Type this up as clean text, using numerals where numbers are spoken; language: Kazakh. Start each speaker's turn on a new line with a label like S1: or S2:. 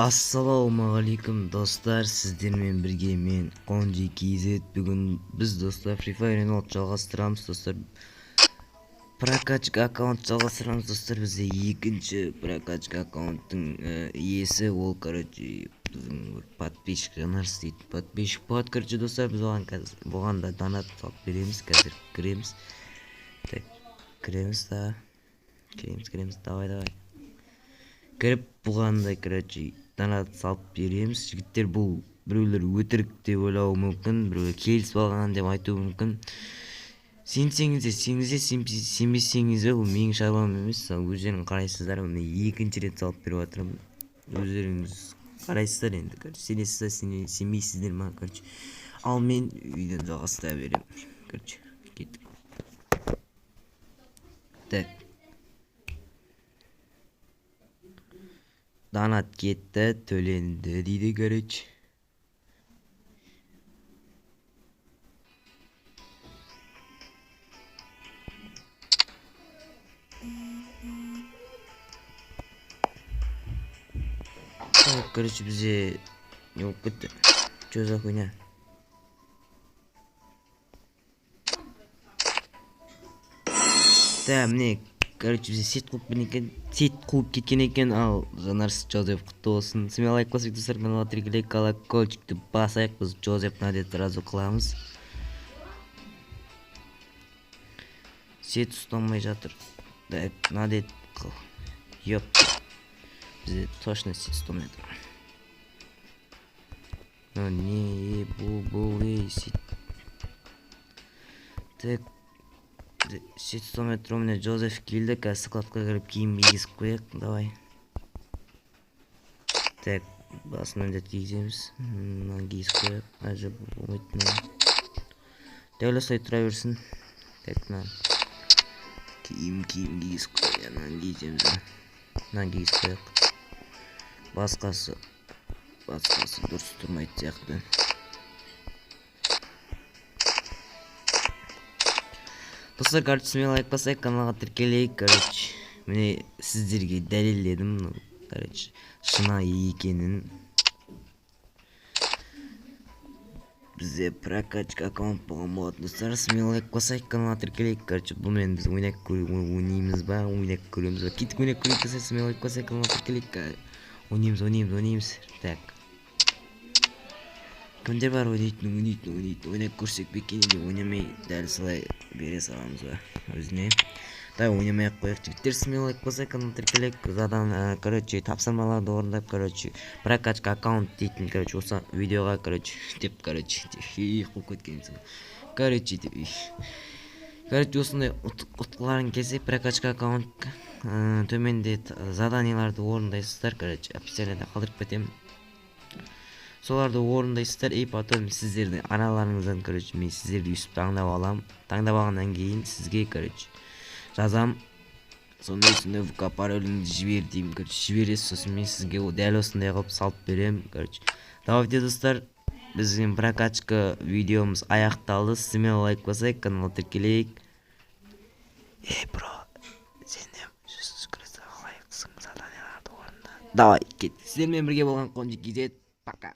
S1: Assalamualaikum dostlar, sizlerмен birге мен Konji KZ. Бүгін біз достар Free Fire жалғастырамыз достар. Прокачка аккаунт жалғастырамыз достар. Бізде екінші прокачка аккаунттың иесі ол біздің подписчик жанар істейді. Подписчик болады достар. Біз оған да донат салып береміз. Қазір кіреміз. Так, кіреміз да. Кіреміз. Давай. Кіріп бұғанда донат салып береміз. Жігіттер, бұл біреулер өтірік деп ойлауы мүмкін, біреулер келісіп алған деп айтуы мүмкін. Сенсеңіз де, сенбесеңіз де, бұл менің шаруам емес. Өздерің қарайсыздар, міне екінші рет салып беріп жатырмын. Өздеріңіз қарайсыздар енді. Сенесіздер, сенбейсіздер ма? Ал мен үйден жалғастыра беремін. Кеттік. Так. Донат кетті, төленді дейді, бізде не болып кетті? Чё за хуйня? Да, міне, бізде сет қуып кеткен екен, ал жанарсыз Джозеф құтты болсын. Сізмен лайк басайық достар, каналға тіркелейік, колокольчикті басайық, біз Джозеф надет разу қыламыз. Сет ұстамай жатыр. Да, надет қыл. Йоп. Бізде точно сет ұстамай жатыр. Но не, бұл, сет. Так. Сет ұстамай тұр, міне Джозеф келді, қазір складқа кіріп киім кигізіп қояқ, давай. Так, басын міндет кигіземіз. Кигізіп қояқ, әжі болмайды. Дәл осылай тұра берсін. Так, киім кигізіп қояқ, кигіземіз. Кигізіп қояқ. Басқасы дұрыс тұрмайды сияқты. Достар, сізмен лайк басайық, каналға тіркелейік, міне сіздерге дәлелдедім, шынайы екенін. Бізде прокачка аккаунт болған болатын. Достар, сізмен лайк басайық, каналға тіркелейік, бұнымен біз ойнаймыз ба, көреміз ба. Кеттік ойнап көрейік, достар, сізмен лайк басайық, каналға тіркелейік. Ойнаймыз. Так. Кімдер бар ойнап көрсек бекенеде ойнамай дәл солай бере саламыз ба өзіне. Да, ойнамай ақ қояқ. Жігіттер, сізмен лайк басайық, каналға тіркелейік. Задан, тапсырмаларды орындап, прокачка аккаунт дейтін, осы видеоға, деп, қойып кеткенсің. Осындай ұтқыларын келсе, прокачка аккаунт төменде заданияларды орындайсыздар, официалында қалдырып кетемін. Соларды орындайсыздар, потом сіздердің араларыңыздан, мен сіздерді үсіп таңдап алам. Таңдап алғаннан кейін сізге, жазам. Сондай ВК пароліңді жібер деймін, жібересіз, сосын мен сізге дәл осындай қылып салып берем. Давайте, достар, біздің прокачка видеомыз аяқталды. Сізмен лайк басайық, каналға тіркелейік. Бро, сен де 100 крестіға лайықсың, заданияларды орында. Давай, кет. Сіздермен бірге болған Konji KZ. Пока.